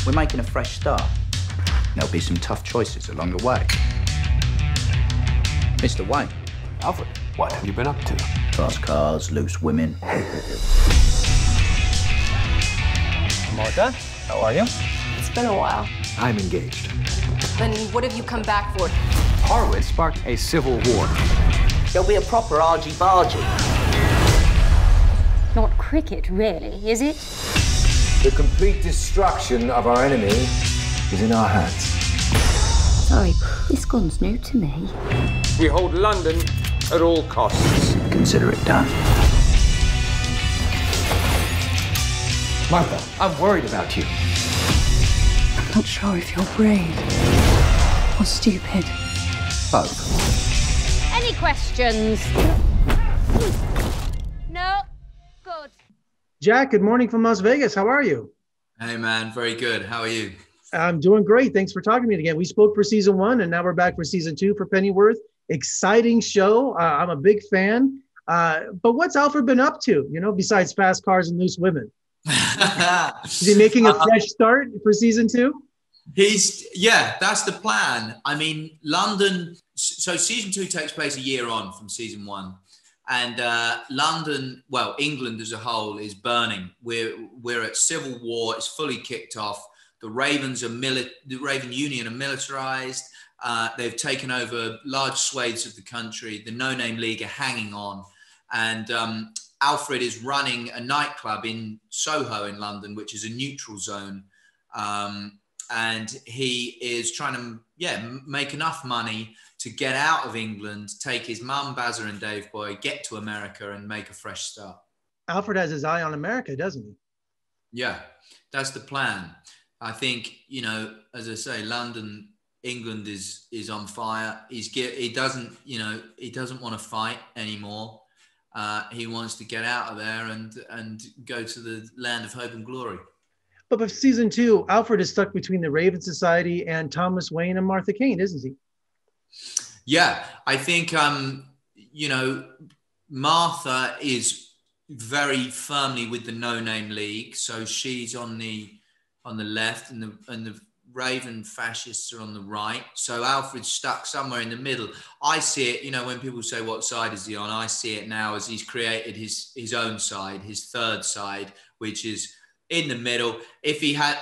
We're making a fresh start. There'll be some tough choices along the way. Mr. Wayne. Alfred, what have you been up to? Fast cars, loose women. Martha, how are you? It's been a while. I'm engaged. Then what have you come back for? Harwood sparked a civil war. There'll be a proper argy-bargy. Not cricket, really, is it? The complete destruction of our enemy is in our hands. Sorry, this gun's new to me. We hold London at all costs. Consider it done. Martha, I'm worried about you. I'm not sure if you're brave or stupid. Both. Any questions? No? Good. Jack, good morning from Las Vegas. How are you? Hey, man. Very good. How are you? I'm doing great. Thanks for talking to me again. We spoke for season 1, and now we're back for season 2 for Pennyworth. Exciting show. I'm a big fan. But what's Alfred been up to, besides fast cars and loose women? Is he making a fresh start for season 2? That's the plan. I mean, London, so season 2 takes place a year on from season 1. And London, well, England as a whole is burning. We're at civil war. It's fully kicked off. The Ravens the Raven Union are militarized. They've taken over large swathes of the country. The No Name League are hanging on. And Alfred is running a nightclub in Soho in London, which is a neutral zone. And he is trying to make enough money to get out of England, take his mum, Bazza and Dave Boy, get to America and make a fresh start. Alfred has his eye on America, doesn't he? Yeah, that's the plan. I think, as I say, London, England is on fire. He doesn't want to fight anymore. He wants to get out of there and go to the land of hope and glory. But for season 2, Alfred is stuck between the Raven Society and Thomas Wayne and Martha Kane, isn't he? Yeah, I think, Martha is very firmly with the No Name League. So she's on the left and the Raven fascists are on the right. So Alfred's stuck somewhere in the middle. I see it, when people say, what side is he on? I see it now as he's created his own side, his third side, which is in the middle. If he had,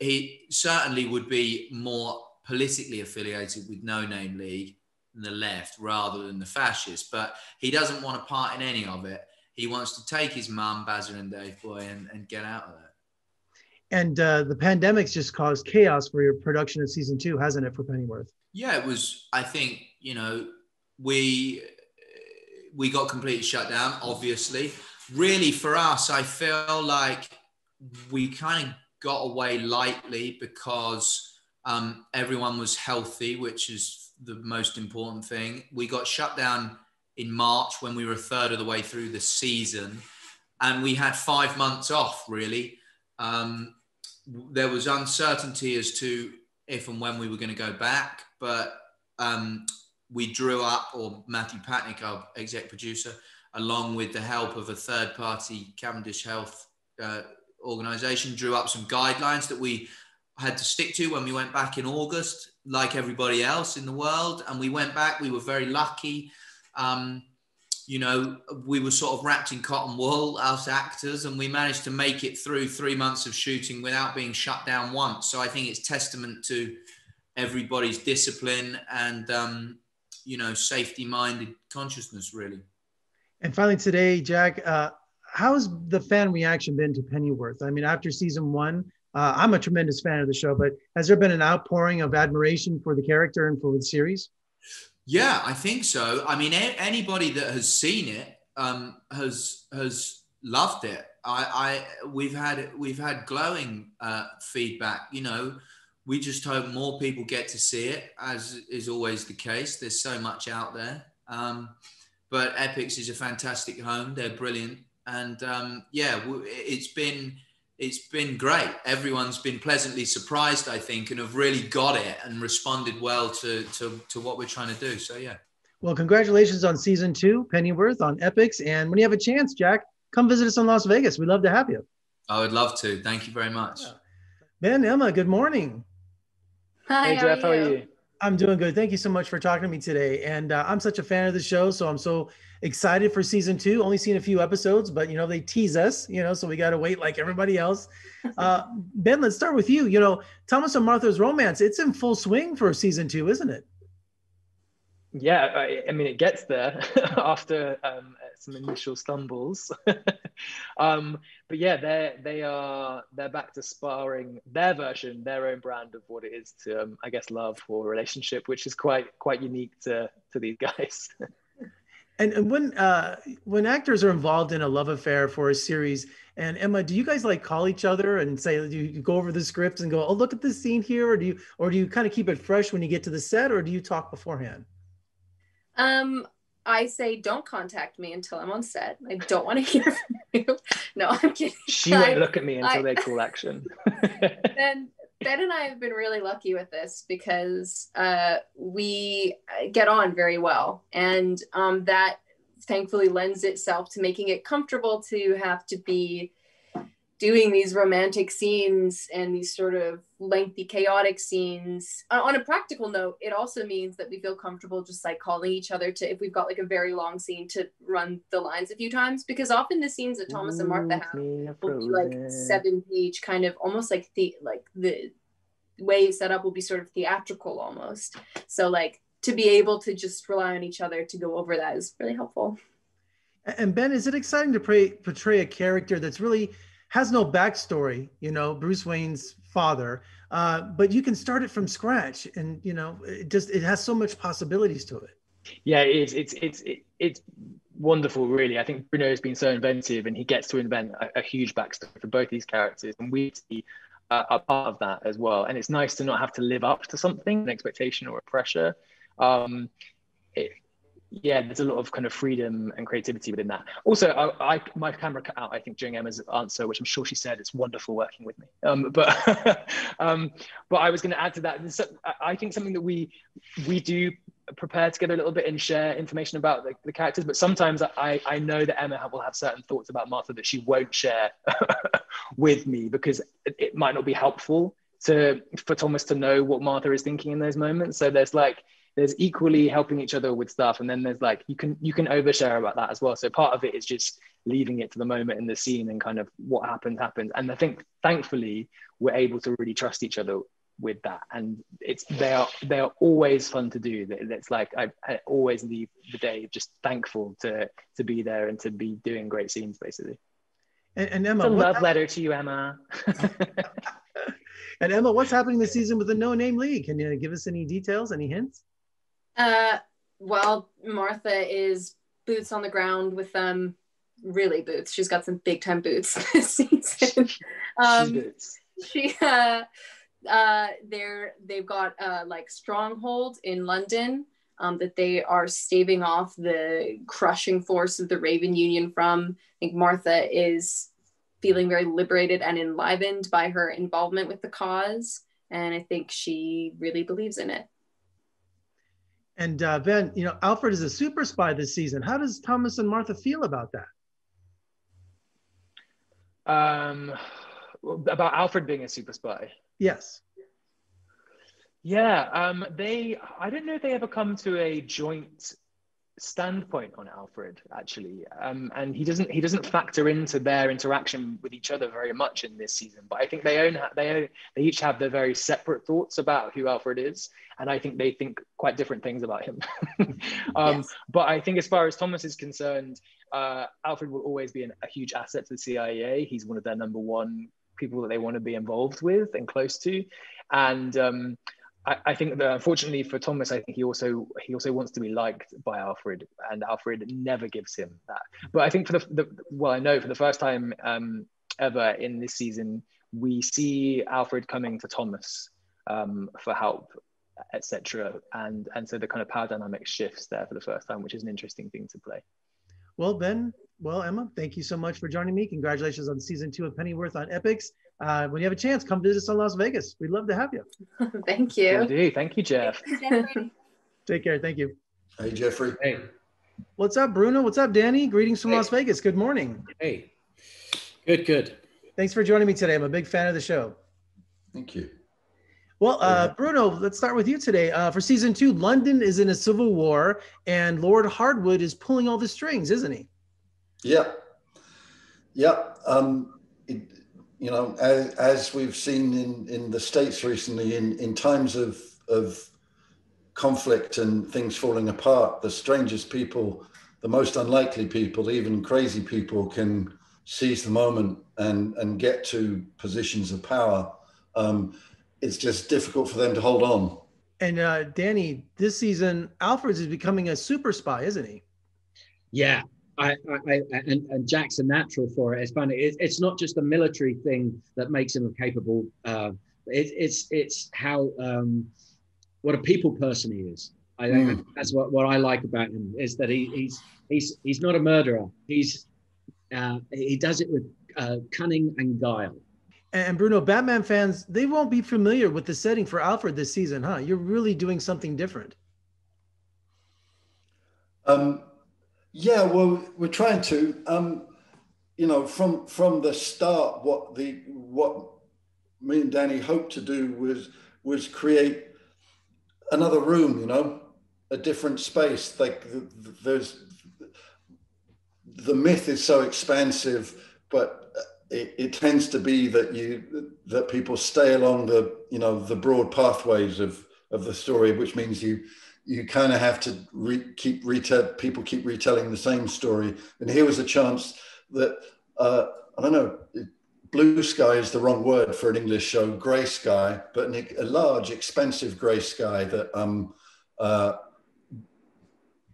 he certainly would be more politically affiliated with No Name League than the left rather than the fascists, but he doesn't want to part in any of it. He wants to take his mum, Bazza and Dave Boy, and get out of there. And the pandemic's just caused chaos for your production of season 2, hasn't it, for Pennyworth? Yeah, it was. I think, we got completely shut down, obviously. Really, for us, I feel like we kind of got away lightly because everyone was healthy, which is the most important thing. We got shut down in March when we were a third of the way through the season, and we had 5 months off, really. There was uncertainty as to if and when we were going to go back, but we drew up, or Matthew Patnick, our exec producer, along with the help of a third-party Cavendish Health organisation, drew up some guidelines that we had to stick to when we went back in August, like everybody else in the world. And we went back, we were very lucky. We were sort of wrapped in cotton wool, us actors, and we managed to make it through 3 months of shooting without being shut down once. So I think it's testament to everybody's discipline and, safety-minded consciousness, really. And finally today, Jack, how's the fan reaction been to Pennyworth? I mean, after season 1, I'm a tremendous fan of the show, but has there been an outpouring of admiration for the character and for the series? Yeah, I think so. I mean, anybody that has seen it has loved it. We've had glowing feedback. We just hope more people get to see it, as is always the case. There's so much out there. But EPIX is a fantastic home. They're brilliant, and it's been great. Everyone's been pleasantly surprised, I think, and have really got it and responded well to what we're trying to do. So, yeah. Well, congratulations on season 2, Pennyworth on EPIX. And when you have a chance, Jack, come visit us in Las Vegas. We'd love to have you. I would love to. Thank you very much. Yeah. Ben, Emma, good morning. Hi, Hey Jeff, how are you? I'm doing good. Thank you so much for talking to me today. And I'm such a fan of the show, so I'm so excited for season 2. Only seen a few episodes, but they tease us, so we got to wait like everybody else. Ben, let's start with you. Thomas and Martha's romance, it's in full swing for season 2, isn't it? Yeah, I mean, it gets there after some initial stumbles. But yeah, they're back to sparring their version, their own brand of what it is to, I guess, love or relationship, which is quite unique to these guys. And when actors are involved in a love affair for a series, and Emma, do you guys like call each other and say, do you go over the script and go, oh, look at this scene here, or do you kind of keep it fresh when you get to the set, or do you talk beforehand? I say don't contact me until I'm on set. I don't want to hear from you. No, I'm kidding. She won't look at me until they call action. Ben and I have been really lucky with this because we get on very well, and that thankfully lends itself to making it comfortable to have to be doing these romantic scenes and these sort of lengthy, chaotic scenes. On a practical note, it also means that we feel comfortable just like calling each other to, if we've got like a very long scene, to run the lines a few times, because often the scenes that Thomas and Martha have will be like 7-page, kind of almost like the way it's set up will be sort of theatrical almost. So like to be able to just rely on each other to go over that is really helpful. And Ben, is it exciting to portray a character that's really has no backstory, Bruce Wayne's father, but you can start it from scratch, and it has so much possibilities to it. Yeah, it's wonderful, really. I think Bruno has been so inventive, and he gets to invent a huge backstory for both these characters, and we see a part of that as well. And it's nice to not have to live up to something, an expectation or a pressure. Yeah, there's a lot of kind of freedom and creativity within that. Also, my camera cut out, I think, during Emma's answer, which I'm sure she said it's wonderful working with me. But I was going to add to that. I think something that we do prepare together a little bit and share information about the characters. But sometimes I know that Emma will have certain thoughts about Martha that she won't share with me, because it might not be helpful for Thomas to know what Martha is thinking in those moments. So there's equally helping each other with stuff, and then there's you can overshare about that as well. So part of it is just leaving it to the moment in the scene, and kind of what happens. And I think thankfully we're able to really trust each other with that, and they are always fun to do. It's like I always leave the day just thankful to be there and to be doing great scenes, basically. And Emma, it's a love letter to you, Emma. And Emma, what's happening this season with the No Name League? Can you give us any details, any hints? Well, Martha is boots on the ground with them, really boots. She's got some big time boots this season. They've got like stronghold in London that they are staving off the crushing force of the Raven Union from. I think Martha is feeling very liberated and enlivened by her involvement with the cause, and I think she really believes in it. And Ben, Alfred is a super spy this season. How does Thomas and Martha feel about that? About Alfred being a super spy? Yes. Yeah, I don't know if they ever come to a joint standpoint on Alfred, actually, and he doesn't factor into their interaction with each other very much in this season. But I think they each have their very separate thoughts about who Alfred is, and I think they think quite different things about him. Yes. But I think as far as Thomas is concerned, Alfred will always be a huge asset to the CIA. He's one of their number one people that they want to be involved with and close to, and I think that unfortunately for Thomas, I think he also wants to be liked by Alfred, and Alfred never gives him that. But I think for the first time ever in this season, we see Alfred coming to Thomas for help, etc. And so the kind of power dynamic shifts there for the first time, which is an interesting thing to play. Well, Ben, Emma, thank you so much for joining me. Congratulations on season 2 of Pennyworth on EPIX. When you have a chance, come visit us in Las Vegas. We'd love to have you. Thank you. Will do. Thank you, Jeff. Take care. Thank you. Hey, Jeffrey. Hey. What's up, Bruno? What's up, Danny? Greetings from Las Vegas. Good morning. Hey. Good. Thanks for joining me today. I'm a big fan of the show. Thank you. Well, Bruno, let's start with you today. For season 2, London is in a civil war, and Lord Hardwood is pulling all the strings, isn't he? Yeah. You know, as we've seen in the States recently, in times of conflict and things falling apart, the strangest people, the most unlikely people, even crazy people, can seize the moment and get to positions of power. It's just difficult for them to hold on. And Danny, this season, Alfred is becoming a super spy, isn't he? Yeah, and Jack's a natural for it. It's funny. It's not just a military thing that makes him capable. It's how what a people person he is. I think that's what I like about him, is that he's not a murderer. He does it with cunning and guile. And Bruno, Batman fans, they won't be familiar with the setting for Alfred this season, huh? You're really doing something different. Yeah, well, we're trying to. You know, from the start, what me and Danny hoped to do was create another room. You know, a different space. Like the myth is so expansive, but it tends to be that people stay along the broad pathways of the story, which means you kind of have to keep retelling the same story. And here was a chance that I don't know, blue sky is the wrong word for an English show, grey sky, but a large, expensive grey sky that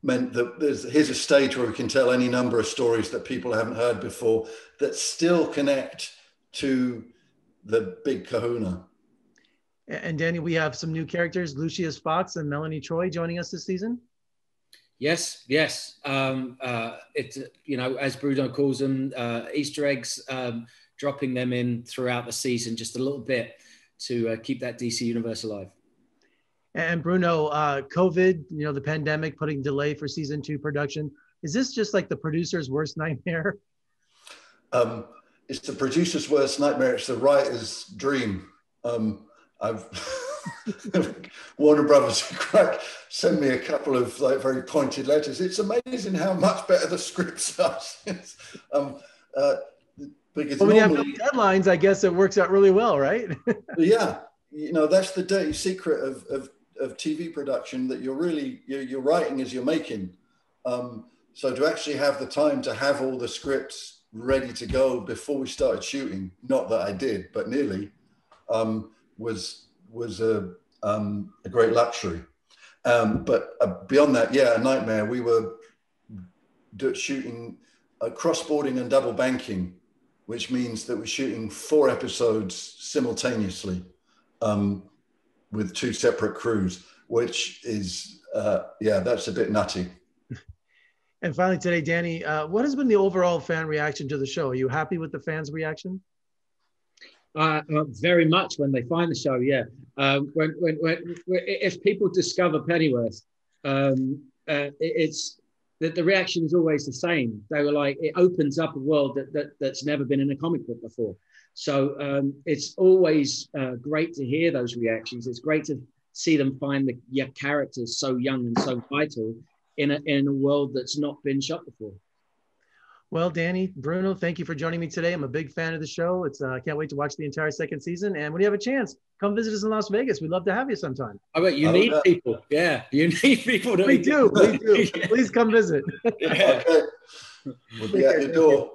meant that here's a stage where we can tell any number of stories that people haven't heard before that still connect to the big kahuna. And Danny, we have some new characters, Lucius Fox and Melanie Troy, joining us this season. Yes. It's, you know, as Bruno calls them, Easter eggs, dropping them in throughout the season just a little bit to keep that DC universe alive. And Bruno, COVID, you know, the pandemic putting delay for season 2 production. Is this just like the producer's worst nightmare? It's the producer's worst nightmare. It's the writer's dream. I've Warner Brothers send me a couple of like very pointed letters. It's amazing how much better the scripts are. Because when you have no deadlines, I guess it works out really well, right? Yeah, you know, that's the dirty secret of TV production, that you're writing as you're making. So to actually have the time to have all the scripts ready to go before we started shooting, not that I did, but nearly, was a great luxury. But beyond that, yeah, a nightmare. We were shooting cross-boarding and double banking, which means that we're shooting 4 episodes simultaneously with 2 separate crews, which is, that's a bit nutty. And finally today, Danny, what has been the overall fan reaction to the show? Are you happy with the fans' reaction? Very much when they find the show, yeah. If people discover Pennyworth, it's that the reaction is always the same. They were like, it opens up a world that's never been in a comic book before. So it's always great to hear those reactions. It's great to see them find the characters so young and so vital in a world that's not been shot before. Well, Danny, Bruno, thank you for joining me today. I'm a big fan of the show. It's I can't wait to watch the entire 2nd season. And when you have a chance, come visit us in Las Vegas. We'd love to have you sometime. I bet you need people. Yeah, you need people. We do. Please come visit. Okay. We'll be at your door.